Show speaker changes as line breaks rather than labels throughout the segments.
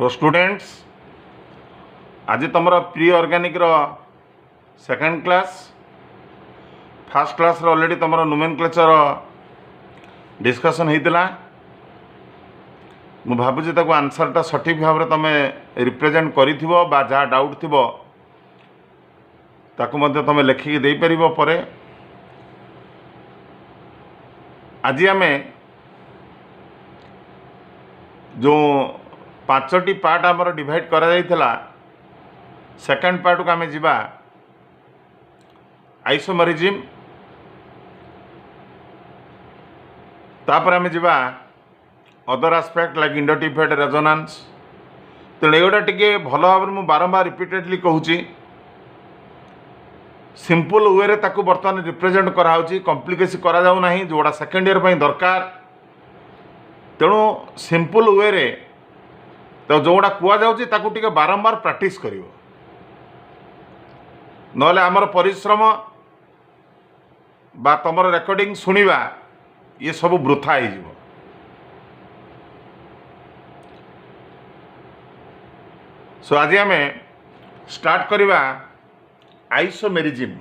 तो स्टूडेंट्स आज तुम प्री ऑर्गेनिक रो सेकंड क्लास फर्स्ट क्लास रो ऑलरेडी तुम नोमेनक्लेचर डिस्कशन होता मु भावुँ ताको आंसरटा सठिक भाव में तुम रिप्रेजेंट करिथिबो बा जहाँ डाउट थिबो ताको मध्य तुम लेखिकी दे परिबो। परे आज आमे जो पांचटी पार्ट आमर डिवाइड करा जाइथिला सेकंड पार्ट को आमे जिबा आइसोमेरिज्म तापर आमे जिबा अदर एस्पेक्ट लाइक इंडोटिफाइड रेजोनेंस। तेणु एगुड़ा टिके भल भाव में बारंबार रिपीटेडली कहूँ सिंपल वे रे ताकू बर्तमान रिप्रेजेंट कराऊँगी कॉम्प्लिकेसी करा जाऊ नहीं जोड़ा सेकेंड ईयर पर दरकार। तेणु सिंपल वे रे तो जोड़ा कहुच्छी ताकू टिके बारंबार प्रैक्टिस करिवो नले आमर परिश्रम बा तमर रेकर्डिंग सुनिबा ये सब वृथा हो। सो आज आम स्टार्ट करवा आइसोमेरिज्म।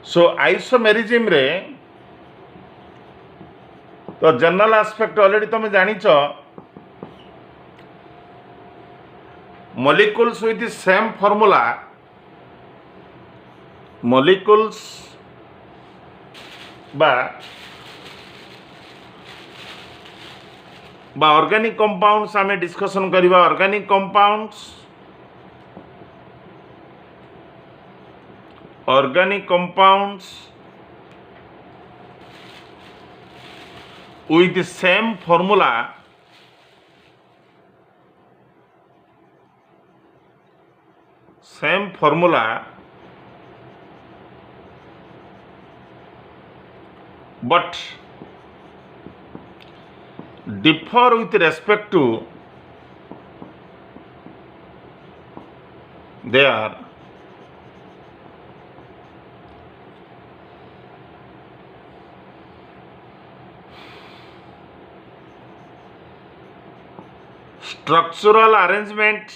सो आइसोमेरिज्म रे तो जनरल एस्पेक्ट ऑलरेडी तुम जानिच molecules with same formula molecules बा ऑर्गेनिक कंपाउंड्स आमे डिस्कशन करिबा। Organic compounds with the same formula but differ with respect to their structural arrangement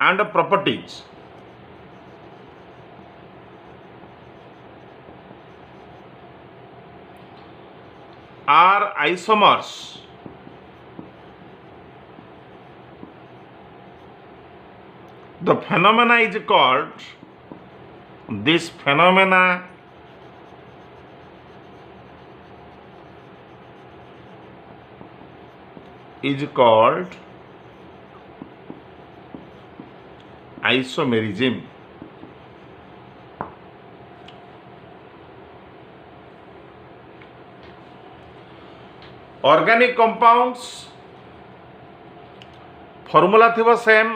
and properties. Are isomers the phenomena is called this phenomena is called isomerism. Organic compounds formula थिबो same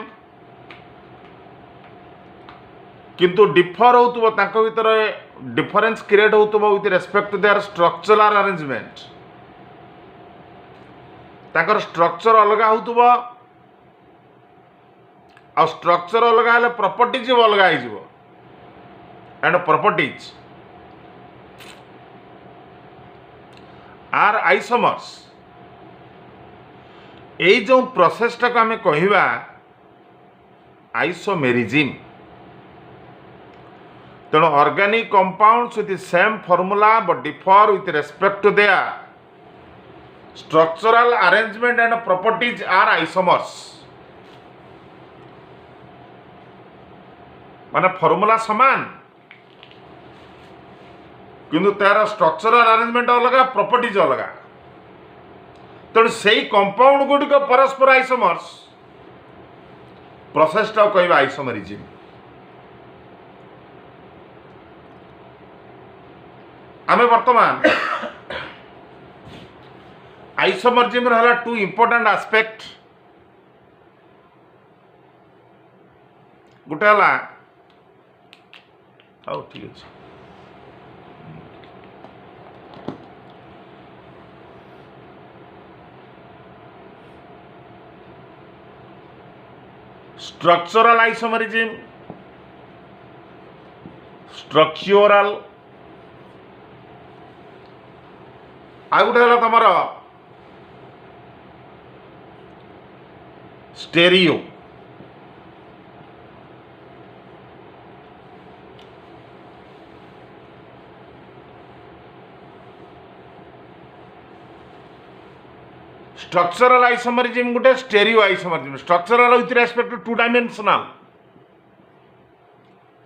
किंतु differ होतुबो ताको भीतर difference create होतुबो with respect to their structural arrangement. ताकर structure अलग होतुबो आ structure अलग हेले प्रॉपर्टीज अलग हो एंड प्रॉपर्टीज आर आइसोमर्स। ये जो प्रोसेस टाक आमे कहिबा आइसोमेरिज्म। तेणु organic compounds with same formula but differ with respect to their structural arrangement and properties are isomers. माने फॉर्मूला समान किंतु तार स्ट्रक्चरल अरेंजमेंट अलग प्रॉपर्टीज अलग। तेणु से कंपाउंड गुड़िक परस्पर आइसोमर्स प्रोसेसटा कहवा आइसोमेरिज्म। आमे वर्तमान आइसोमेरिज्म रहा टू इंपोर्टेंट एस्पेक्ट। गोटे है ठीक अच्छे स्ट्रक्चरल आइसोमरिज्म, स्ट्रक्चरल आ गोटे है तुम स्टेरियो। स्ट्रक्चरल आइसोमरिज्म गोटे, stereo isomerism. Structural with respect to two dimensional,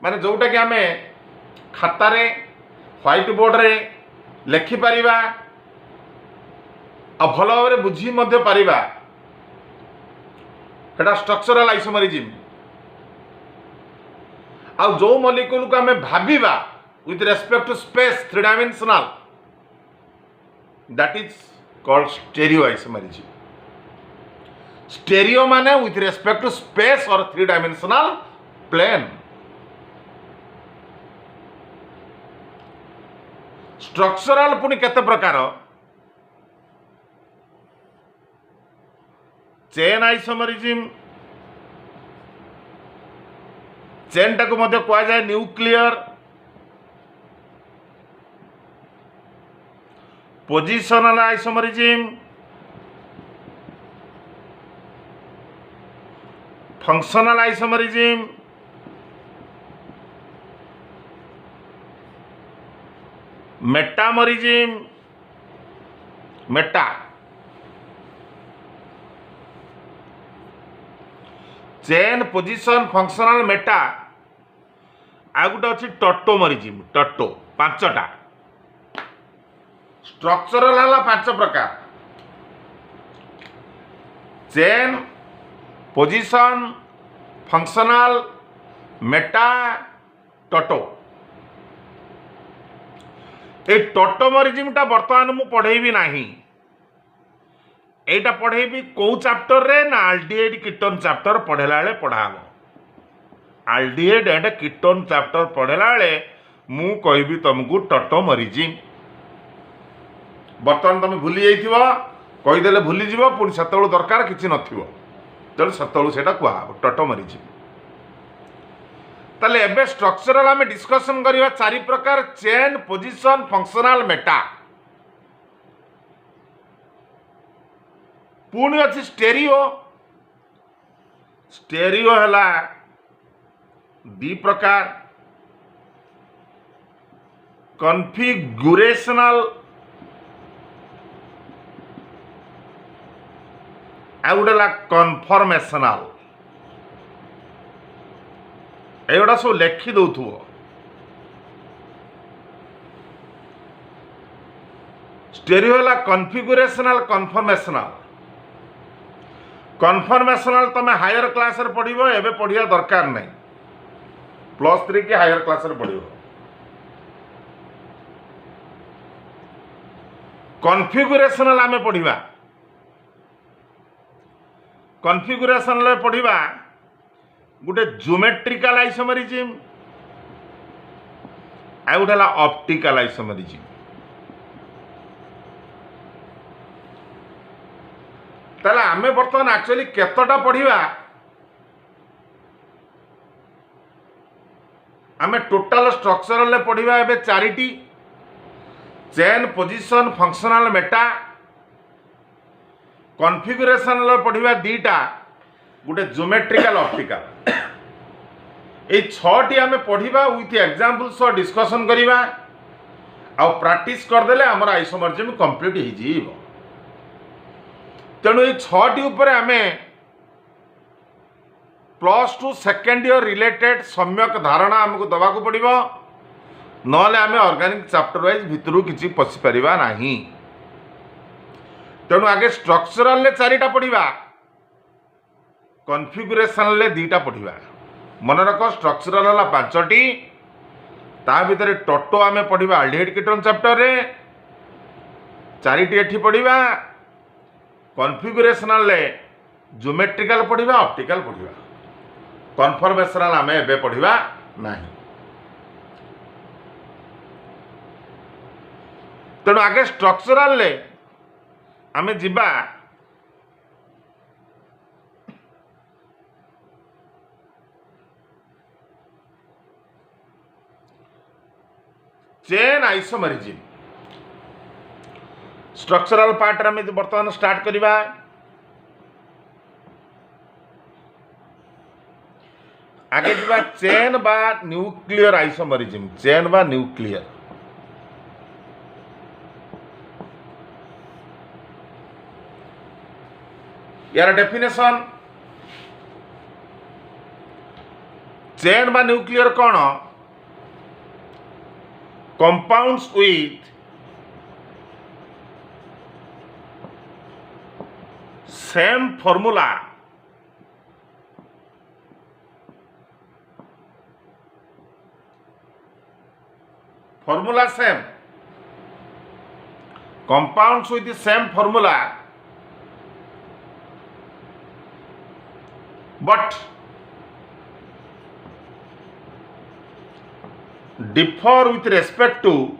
माने जोटा कि आमे खातारे व्हाइट बोर्ड रे लेखि पारिबा आ भल भाव में बुझी मध्य पारिबा, एटा स्ट्रक्चरल आइसोमरिज्म। आ जो मॉलिक्यूल को आमे भाबिबा with respect to space, three dimensional, that is called stereo isomerism. Stereo माने विथ रेस्पेक्ट टू स्पेस और थ्री डायमेंशनल प्लेन। स्ट्रक्चरल पुणी केते प्रकार, चेन आइसोमरिज्म, चेन टाको मध्य कहा जाए nuclear, positional isomerism, functional isomerism, metamerism, meta, chain, position, functional, meta. आ गोटे अच्छी टटोमरिज्म, टटो, पांचटा। स्ट्रक्चरल है पांच प्रकार, chain, position, functional, meta, tauto. ए टटोमरिज्म टा बर्तमान मु पढ़ेबी नाही, एटा पढ़ेबी कौ चैप्टर रे ना आल्डिहाइड कीटोन चैप्टर पढ़ेला बेले पढ़ाबो। आल्डिहाइड एंड कीटोन चैप्टर पढ़ेला बेले मु कहबी तुमको टटोमरिज्म। बर्तमान तुम भूली जाइथिबो, कहीदेले भूली जीवो, पुणी सेतेबेलू दरकार किछि नथिबो, तेणु सेतेबेलू सेटा कुहाबो टटोमरिज्म। ताले एबे स्ट्रक्चरल आमे डिस्कशन करिवा चारि प्रकार, चेन, पोजिशन, फंक्शनल, मेटा। पुणी अच्छी स्टेरियो। स्टेरियो है दी प्रकार, कॉन्फिगुरेशनल आ गोटे कन्फर्मेशनल। एगुड़ा सब लेखि दौथुव। स्टेरियो है कन्फिगुरेशनल, कन्फर्मेशनल। कन्फर्मेशनल तुम हायर क्लास रे पढ़िबो, एबे पढ़िया दरकार नहीं, +3 की हायर क्लास रे पढ़िबो। कन्फिगुरेशनल आमे पढ़िबा, कन्फिगुरेशनल पढ़िबा गोटे ज्योमेट्रिकल आइसोमरिज्म आ गोटे ऑप्टिकल आइसोमरिज्म। ताले आमे बर्तमान एक्चुअली केतटा पढ़िबा, आमे टोटल स्ट्रक्चरल ले पढ़िबा एबे charity, chain, position, functional, Meta. Configuration ले पढ़िबा दीटा, गोटे ज्योमेट्रिकल, ऑप्टिकल। ए 6टी आमे पढ़िबा विथ एग्जांपल सो डिस्कशन करिबा आ प्रैक्टिस कर देले हमर आइसोमरिज्म कंप्लीट हो जीवो। तेणु ये 6टी ऊपर आमे +2 सेकेंड ईयर रिलेटेड सम्यक धारणा हमको दबा को पड़िबो, नहले आमे ऑर्गेनिक चैप्टर वाइज भितरु किछि पसि परिबा नाही। तेणु आगे स्ट्रक्चरल ले 4टा पढ़िबा, कॉन्फिगरेशन ले 2टा पढ़िबा। मन रख स्ट्रक्चरल है 5टी, ता भितर टटो आमे पढ़िबा आल्डिहाइड कीटोन चैप्टर रे, 4टी एठी पढ़िबा। कॉन्फिगरेशनल ले ज्योमेट्रिकल पढ़िबा, ऑप्टिकल पढ़िबा। कन्फर्मेशनल आमे एबे पढ़िबा नाही। तेणु आगे स्ट्रक्चरल ले आमे जिबा चेन आइसोमेरिज्म स्ट्रक्चरल पार्ट रे बर्तमान स्टार्ट करवा। आगे जा चेन बा न्यूक्लियर आइसोमेरिज्म, चेन बा न्यूक्लियर। यार डेफिनेशन चेन बा न्यूक्लियर कौन? Compounds with same formula same, compounds with the same formula but differ with respect to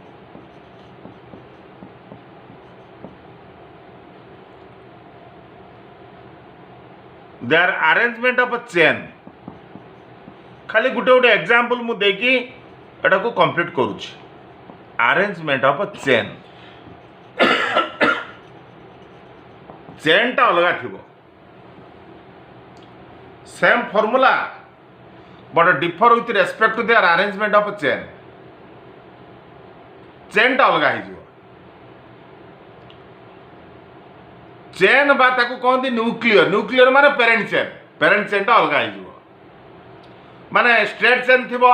their arrangement of a chain। खाली गुटे गुटे एग्जांपल मु देकी एटा को कंप्लीट करूची। Arrangement of a chain, chain टा अलग थिबो, same formula but differ with respect to their arrangement of a chain. Chain टा अलग हो जिवो। चेन बा ताको कहंती न्यूक्लियर, न्यूक्लियर माने पेरेंट चेन, पेरेंट चेन टा अलग हो जिवो। माने स्ट्रेट चेन थिबो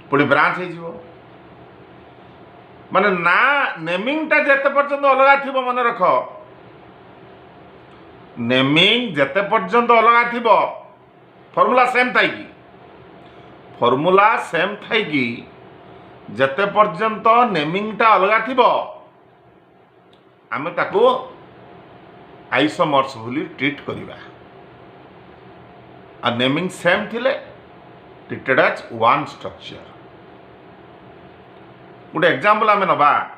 पुणी ब्रांच हो जिवो। माने ना नेमिंग टा जेते पर्यंत अलग थिबो, मन रख नेमिंग जेते पर्यंत अलग थिबो फॉर्मूला सेम थाई कि, फॉर्मूला सेम थाई कि जेते पर्यंत नेमिंग टा अलग थिबो आमे ताको आइसोमर्स बोली ट्रीट करिबा। आ नेमिंग सेम थिले ट्रीटेड एज वन स्ट्रक्चर। गोटे एग्जांपल आमे नबा,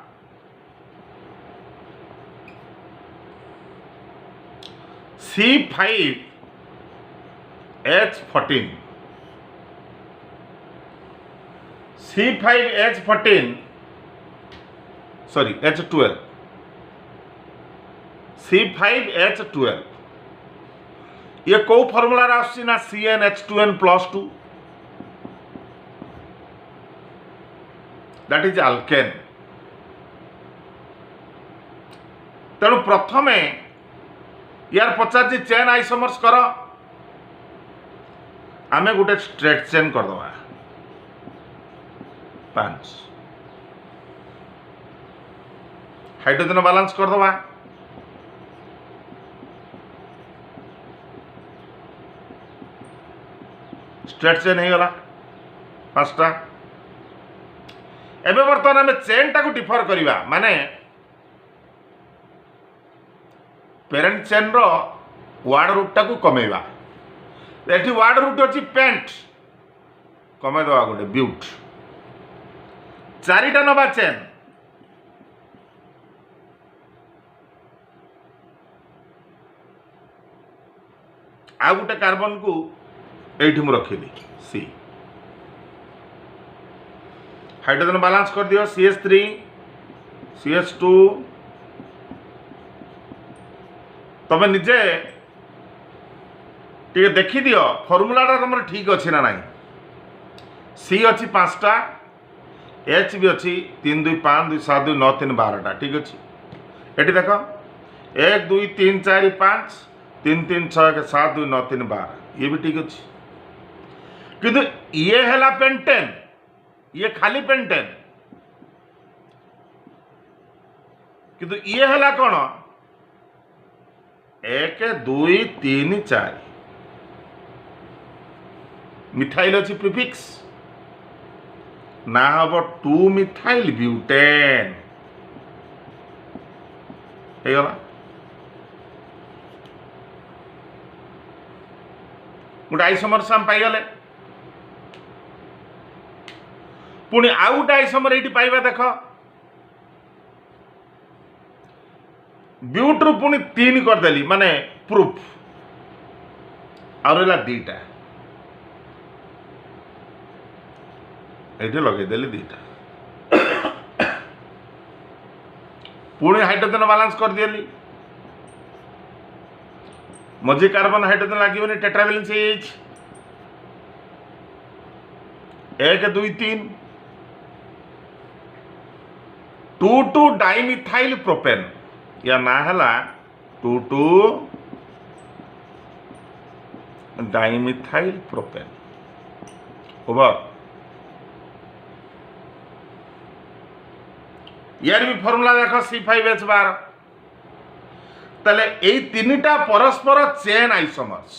C5H14, C5H14 sorry H12, C5H12 ये कौ फॉर्मूला आसुची ना CnH2n+2, दैट इज अल्केन। तेणु प्रथमे यार पचार चेन आइसोमर्स कर, आमे गोटे स्ट्रेट चेन करदबा 5, हाइड्रोजन बैलेंस करदबा, स्ट्रेट चेन हो गला 5टा। एबे बर्तमान आमे चेन टाको डिफर करिवा, माने पेरेंट चेन रो वार्ड रूट टाको कमेवा। एठी वार्ड रूट अछि पेंट, कमे दवा गोटे ब्यूट। 4टा नबा चेन, आ गोटे कार्बन को एठी मु रखिली सी। हाइड्रोजन बैलेंस कर दियो CH3 CH2। तमे निजे टे देखी दियो फॉर्मूला तुम ठीक अच्छी ना ना। सी अच्छी 5टा, H भी अच्छी 3 2 5 2 7 2 9 3 12टा, ठीक अच्छे। ये देख 1 2 3 4 5 3 3 6 7 2 9 3 12, ये भी ठीक अच्छे। किंतु ये है पेंटेन, ये खाली पेंटेन, किंतु ये है कौन 1 2 3 4 मिथाइल अच्छी प्रिफिक्स ना हम 2 मिथाइल ब्यूटेन हो गला। गोटे आइसोमर साम पाइगले, पुणी आउ गोटे आइसोमर ये पाइबा देख ब्यूट रु पुणी 3 करदेली माने प्रूफ आउ रहा 2टा ये लगेदेली 2टा। पुणी हाइड्रोजन बालांस कर दिली मझी कार्बन हाइड्रोजन लगे टेट्रावैलेंस एक दुई तीन 2,2 डाइमिथाइल प्रोपेन या ना है 2,2 डाइमिथाइल प्रोपेन ओवर यार भी फॉर्मूला देख C5H12 ताले ए तीनटा परस्पर चेन आइसोमर्स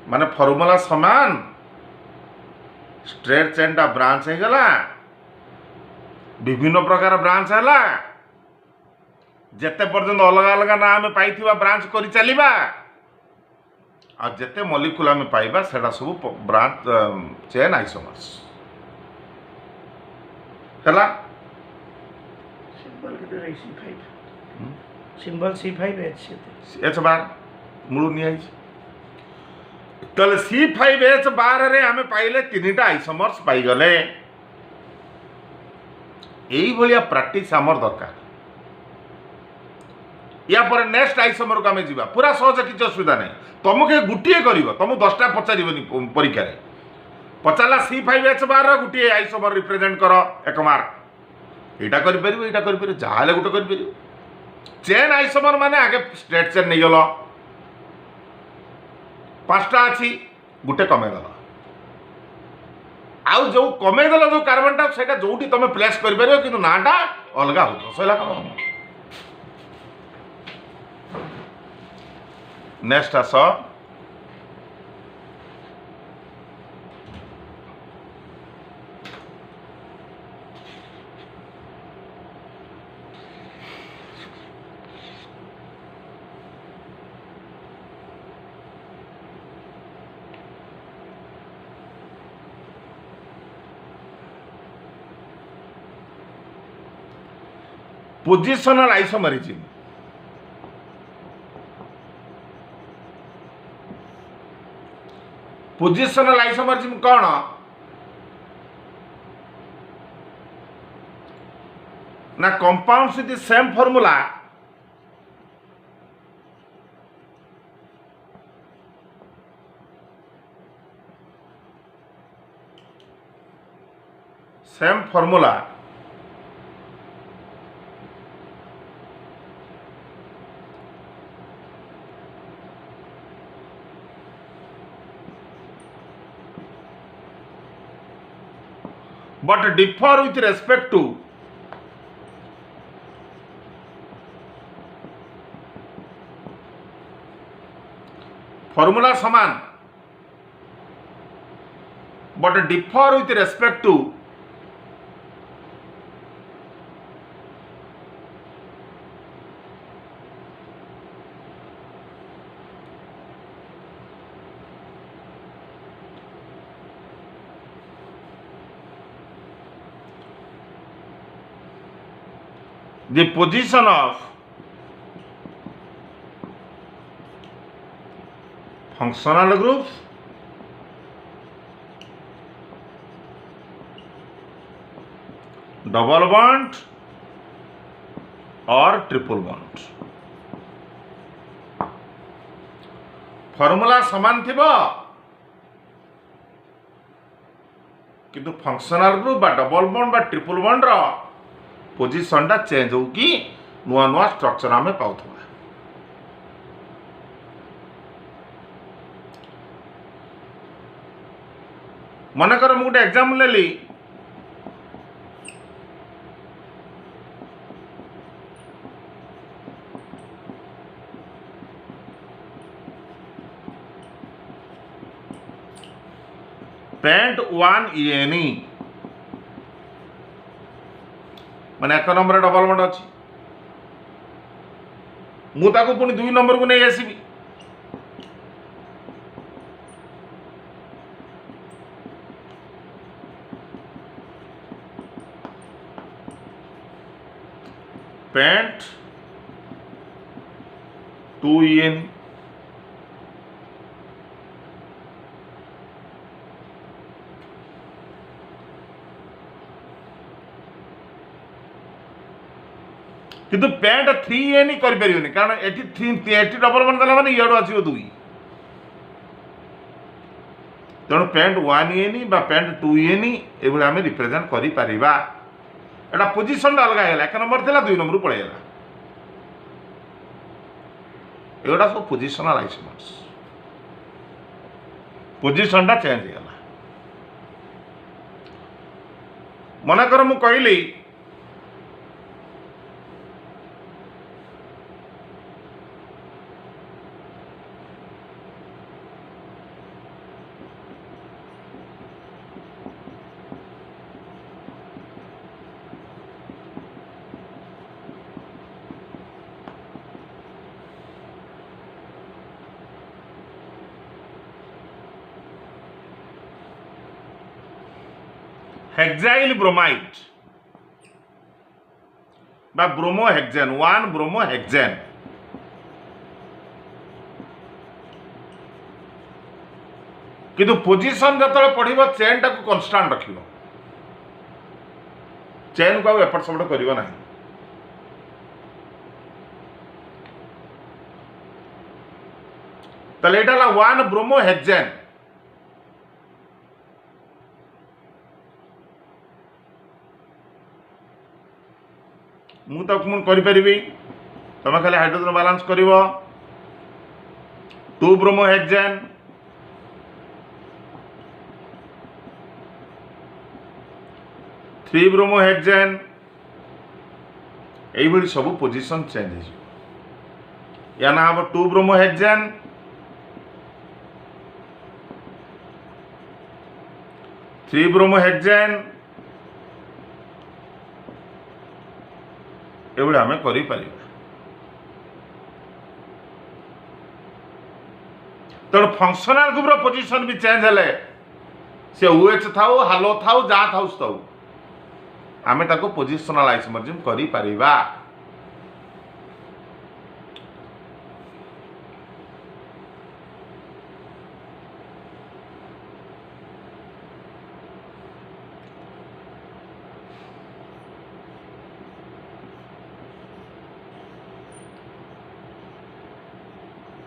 माने फॉर्मूला समान स्ट्रेट चेन टा ब्रांच है गला विभिन्न प्रकार ब्रांच है जेते पर्यंत अलग अलग ना आम पाई ब्रांच कर चलवा आ जेते मॉलिक्यूल आम पाइबा सेटा सब ब्रांच चेन आइसोमर्स हला
सिंबल के C5 सिंबल C5H
H12 मूल नियाई तले C5H12 रे आम पाइले तीनटा आइसोमर्स पाई गले यही भलिया प्रैक्टिस आमर दरकार या पर नेक्स्ट आइसोमर को आम जीवा पूरा सहज किसी असुविधा नहीं तुमके गुटिए कर तुम 10टा पचार परीक्षा पचारा C5H12 गोटे आइसोमर रिप्रेजेंट कर 1 मार्क यहाँ कर जहाँ गोटे कर चेन आइसोमर माने आगे स्ट्रेट चेन नहीं गल 5टा अच्छी गोटे कमेगल आउ जो कमेदेल जो कार्बनटा से जो तुम प्लेस कर कि नाटा अलग हो सैला कम नेक्स्ट आस पोजिशनल आइसोमरिज्म पोजिशनल आइसोमरिज्म कौन ना compounds with the same formula but differ with respect to formula समान but differ with respect to the position of functional groups double bond or triple bond formula समान थिबो किंतु functional group बा double bond बा triple bond रो position टा change हो कि नुआ नुआ स्ट्रक्चर आम पाऊ मनकर मुझे एग्जाम लेली पेंट 1 माने 1 नंबर डबल बॉन्ड अच्छी मुझे पुणी 2 नंबर को नहीं आसबि पेंट 2 किंतु पैंट 3 नहीं करें कारण एटी डबल वन देला माने इडू आसो 2 तेणु पैंट 1 बा पैंट 2 ये आम रिप्रेजेंट करा पोजिशन अलग है 1 नंबर था 2 नंबर पलैला एगुड़ा सब पोजिशनल आइसोमर्स पोजिशन टा चेंज हो मनकर मु कहली हेक्साइल ब्रोमाइड बा ब्रोमोहेक्सेन 1 ब्रोमोहेक्सेन किंतु पोजिशन जो पढ़ चेन टाक कन्स्टांट रख चेन को एपट सेपट कर ना ताले एटा 1 ब्रोमोहेक्सेन मुझे तुम खाली हाइड्रोजन बैलेंस कर 2 ब्रोमोहेक्सेन 3 ब्रोमोहेक्सेन ये सब पोजिशन चेंज या ना हम 2 ब्रोमोहेक्सेन 3 ब्रोमोहेक्सेन ये आम कर तेणु फंक्शनल ग्रुप पोजिशन भी चेंज हेले से ओएच थाउ हालो थाउ जा थाउ थाउ आम पोजिशनल आइसोमरिज्म करि परिबा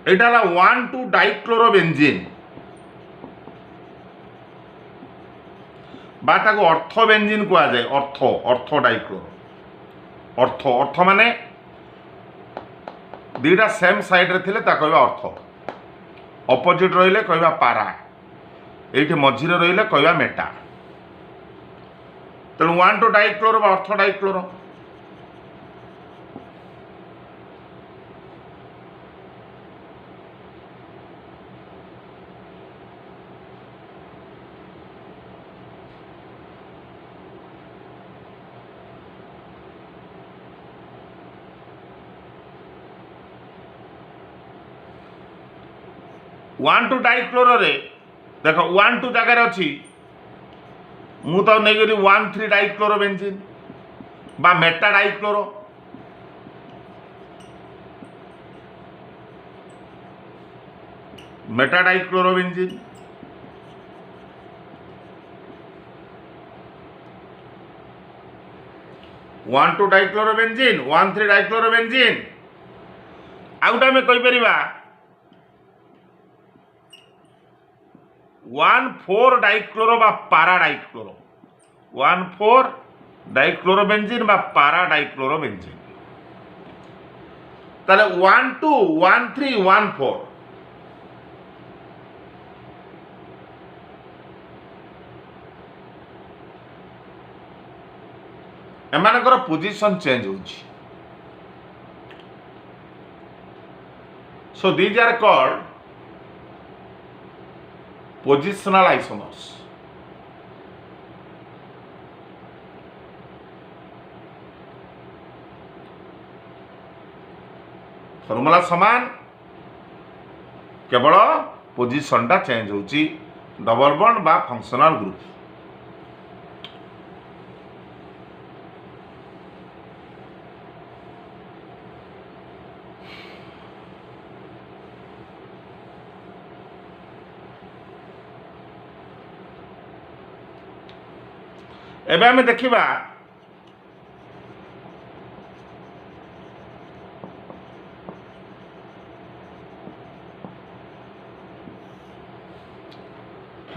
एटा 1,2 डाइक्लोरोबेंजीन बा ताको अर्थोबेंजीन कहा जाए अर्थ डाइक्लोरो अर्थ माने दुईटा सेम साइड रे थिले ता कहबा अर्थ अपोजिट रहिले कहबा पारा एठी मझिरे रहिले कहबा मेटा तेणु 1,2 डाइक्लोरो बा अर्थ डाइक्लोरो वन टू डाइक्लोरो रे देख 1,2 जगार अच्छी मु तो नहीं गली 1,3 डाइक्लोरोबेंजीन बा Meta dichloro Meta dichlorobenzene one two dichlorobenzene 1,3 dichlorobenzene outta में कही परिबा 1,4 डाइक्लोरो बा पारा डाइक्लोरो 1,4 डाइक्लोरोबेंजीन बा पारा डाइक्लोरोबेंजीन ताले 1,2 1,3 1,4 एमानकर पोजीशन चेंज होची so these are called positional isomers formula समान केवल पोजिशन टा चेंज होची डबल बॉन्ड बा फंक्शनल ग्रुप एबे हमें देखिबा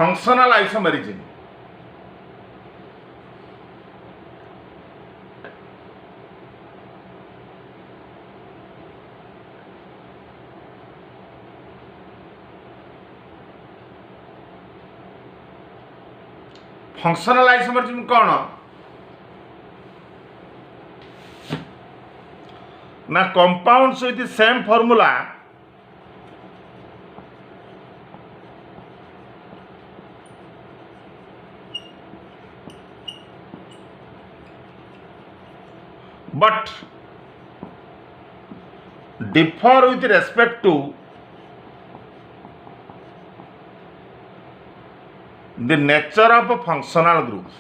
फंक्शनल आइसोमेरिज्म। फंक्शनल आइसोमेरिज्म कौन ना compounds with same formula but differ with respect to the nature of a functional group।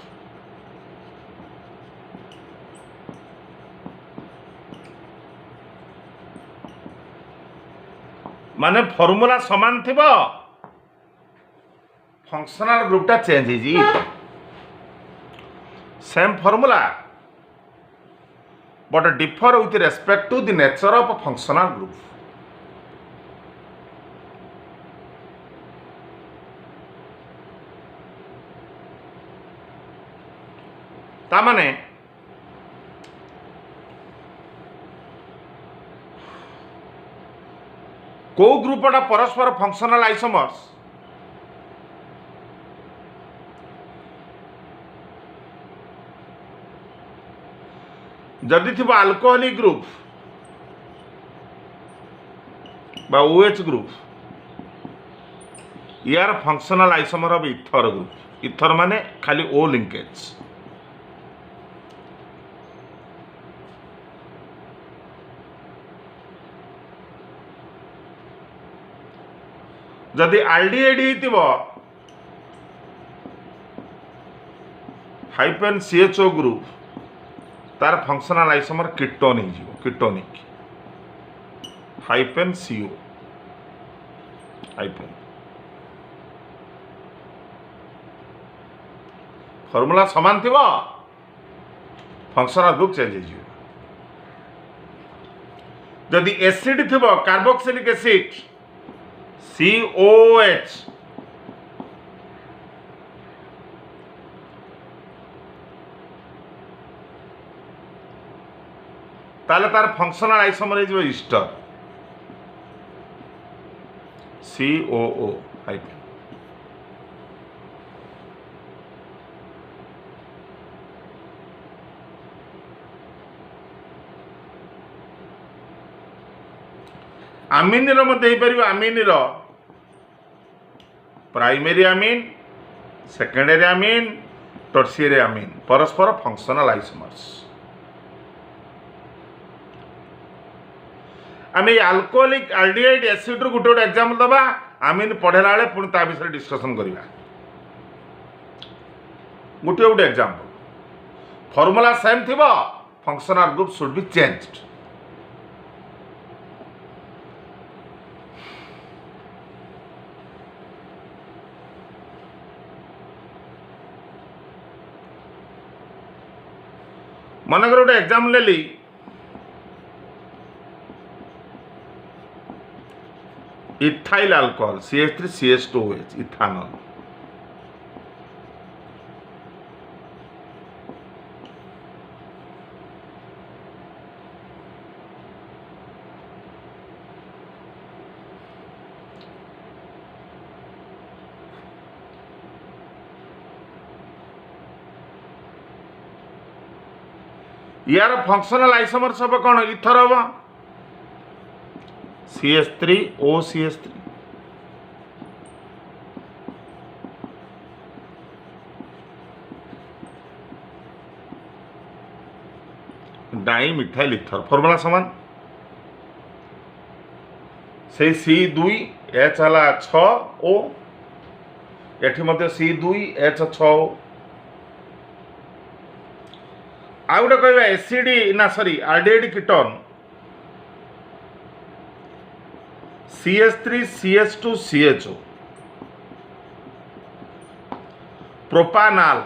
माने फॉर्मूला समान थिबो फंक्शनल ग्रुपटा चेंज हिजी same formula but differ with respect to the nature of a functional group। ता माने को ग्रुपटा परस्पर functional isomers जदि थी अल्कोहलिक ग्रुप बा ओएच ग्रुप यार functional isomer of ether group. Ether माने खाली ओ लिंकेज। जदि आल्डिहाइड हितिबो हाइपेन सीएचओ ग्रुप तार फंक्शनल आइसोमर कीटोन हो ketonic hyphen CO hyphen formula समान थिबो फंक्शनल ग्रुप चेंज हो। जदि एसिड थिबो कार्बोक्सिलिक एसिड COOH ताले तार फंक्शनल आइसोमर हो ईस्टर COO हाइपेन। आमिन रो आमिन रो primary Amini secondary Amini tertiary Amini परस्पर फंक्शनल आइसोमर्स। आम अल्कोहलिक आल्डिहाइड एसिड रू गोटे एग्जांपल दबा आमिन पढ़ेला बेले पुणी ता विषय डिस्कशन करवा। गोटे गोटे एग्जांपल फॉर्मूला सेम थिबो functional group should be changed. मनकर गोटे एग्जांपल लेली इथाइल अल्कोहल CH3CH2OH इथानॉल। यार फंक्शनल आइसोमर सब कौन इथर हम CH3OCH3 di methyl ether formula समान से C2H है 6O एठी मध्य C2H6O। आउ गोटे कह एसिड ना sorry aldehyde ketone CH3CH2CHO propanal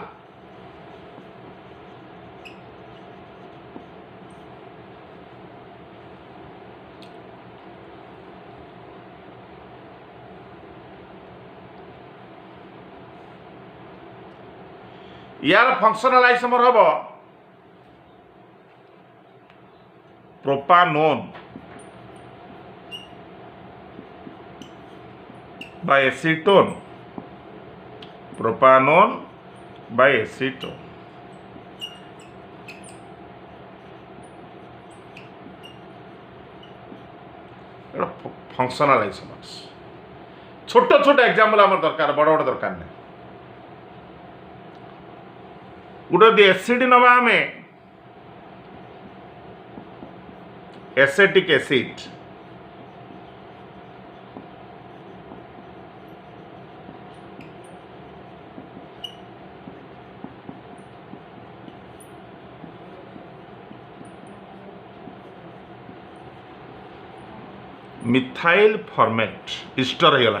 यार फंक्शनल आइसोमर हम propanone by acetone, propanone by acetone. Functional isomers छोट छोट एग्जाम्पल आम दरकार, बड़ बड़ दरकार नहीं। गोटे एसिड नवा आम acetic acid, methyl formate ester होगा,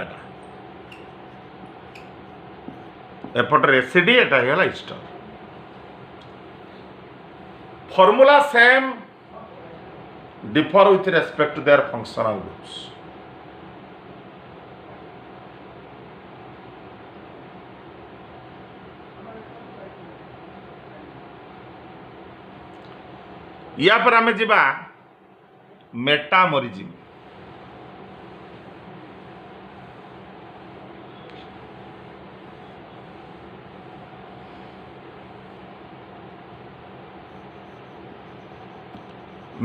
एपटर एसिड एटा होगा ester. Formula same, differ with respect to their functional groups. या पर आमे जिबा मेटामोरिज्म।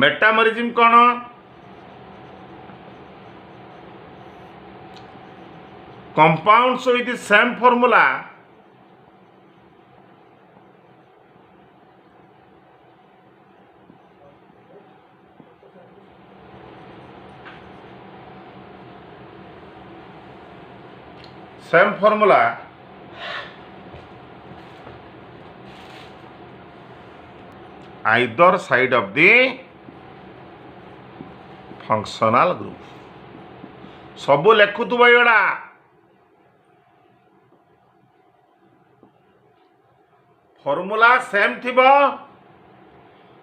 मेटामोरिज्म कौन? Compounds with the same formula either side of the functional group. सबू लेखुव एड़ा फॉर्मूला सेम थी,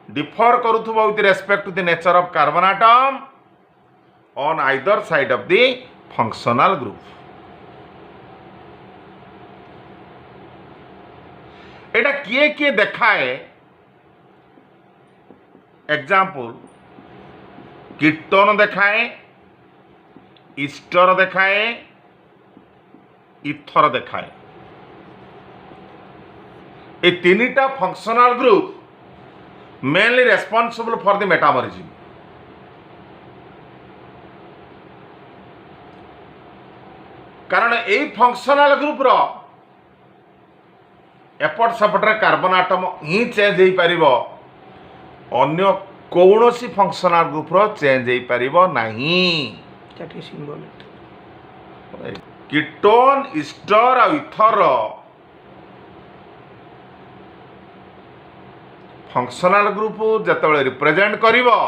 डिफर करुथुबो with respect to the nature of carbon atom on either side of the functional group. एटा किए किए देखाए एग्जाम्पल, कीटोन देखाए, ईस्टर देखाए, इथर देखाए। ये तीनटा functional group mainly responsible for the metamerism. कारण ये फंक्शनल ग्रुप रो एपट सेपटे कार्बन आटम ही चेंज हो पार, अन्य कौन सी फंक्शनल ग्रुप रो चेंज हो पार नहीं। कीटोन, ईस्टर और इथर फंक्शनल ग्रुप जिते रिप्रेजेंट करिवो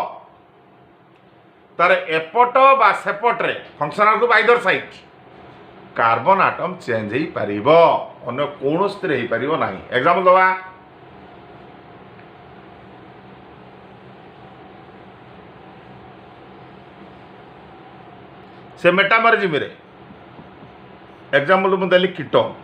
तार एपट बा सेपट्रे functional group either side carbon atom change हो पार, अन्य कौन हो पार नहीं। एग्जाम्पल दवा, से मेटामोरिज्म रे एग्जाम्पल मुझे देली कीटोन।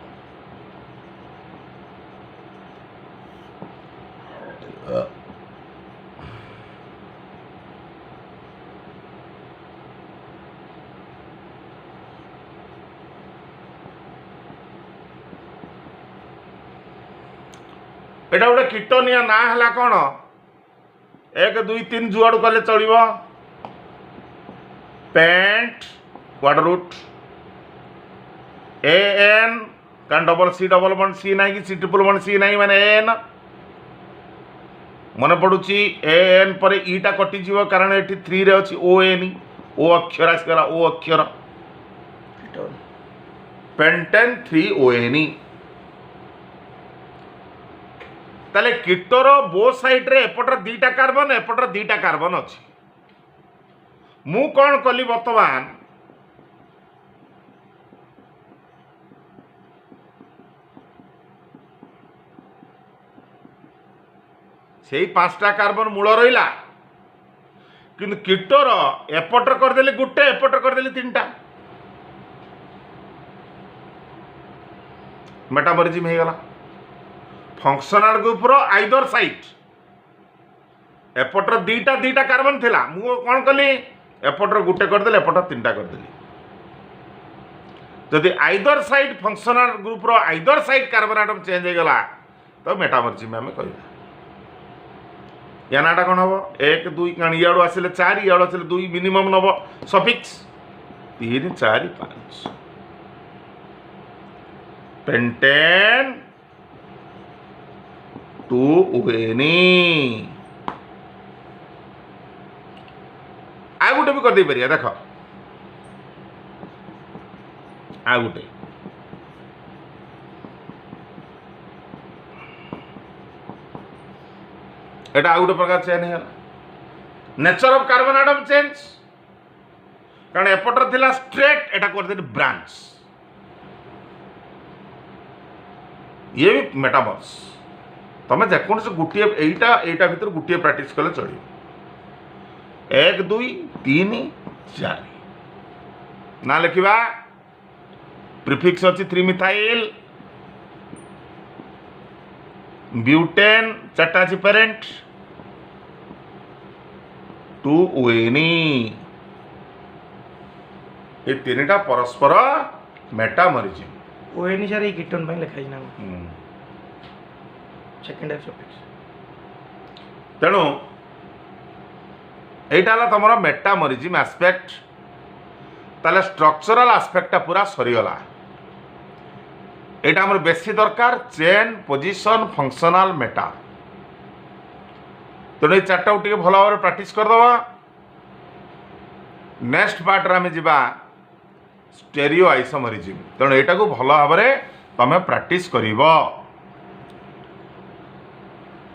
एटा गोटे कीटोनिया ना है कौन? 1 2 3 जुआड़ कले चलो, पेंट क्वाड रूट एन कारण डबल सी बंड सी ना कि सी ट्रिपल बंड सी ना माने एन मन पड़ुची एन पर ईटा कटिज कारण ये 3 रे अच्छी ओ एन, ओ अक्षर आसगला, ओ अक्षर पेंटेन 3 ओ एन। ताले कीटोर बो साइड रे एपटर 2टा कार्बन, एपटर 2टा कार्बन अच्छी। मु कौन कली बर्तमान से 5टा कार्बन मूल रहा, किंतु कीटोर एपटर करदेली गोटे, एपटर करदेली 3टा, मेटामोरिज्म हो गला। फंक्शनल ग्रुप रो आइदर साइड एपटर दीटा कार्बन थिला मु कौन कली एपटर गुटे करदेली एपटर तीनटा करदेली जदि आइदर साइड फंक्शनल ग्रुप रो either side carbon atom change हो गला तो मेटामर्जी में आम कह या नाटा कौन हम 1 2 कारण इाड़ू आसिले 4 इाड़ू आसिले 2 मिनिमम नब सफिक्स 3 4 5 पेंटेन 2 उएनी आ गोटे भी कर दे परिया देख आ गोटे एटा आ गोटे प्रकार चेंज है nature of carbon atom change कारण एपटर थिला स्ट्रेट एटा कर दे ब्रांच ये भी मेटामर्स तमें जेको गोटे एटा भीतर गोटे प्रैक्टिस कले चलो 1 2 3 4 ना लिखा प्रिफिक्स अच्छी 3 मिथाइल ब्यूटेन 4टा अच्छी पेरेंट 2 उएनी ये 3टा परस्पर मेटामरिज्म
ओएनी सारे कीटोन ପାଇଁ ଲେଖା ହେଇନା सेकेंडरी सफिक्स
तेणु এইটা হল তোমার মেটামরিজম আসপেক্ট তাহলে স্ট্রকচরাল আসপেক্টটা পুরা সরিগলা এটা আমার বেশি দরকার চেন পজিশন ফংশনাল মেটা তেণু এই চারটাও টিকে ভালো ভাবে প্র্যাকটিস করদেবা নেক্সট পার্টরে আমি যা স্টেরিও আইসোমরিজম তেণু এটাকে ভালো ভাবে তুমি প্র্যাকটিস করিব।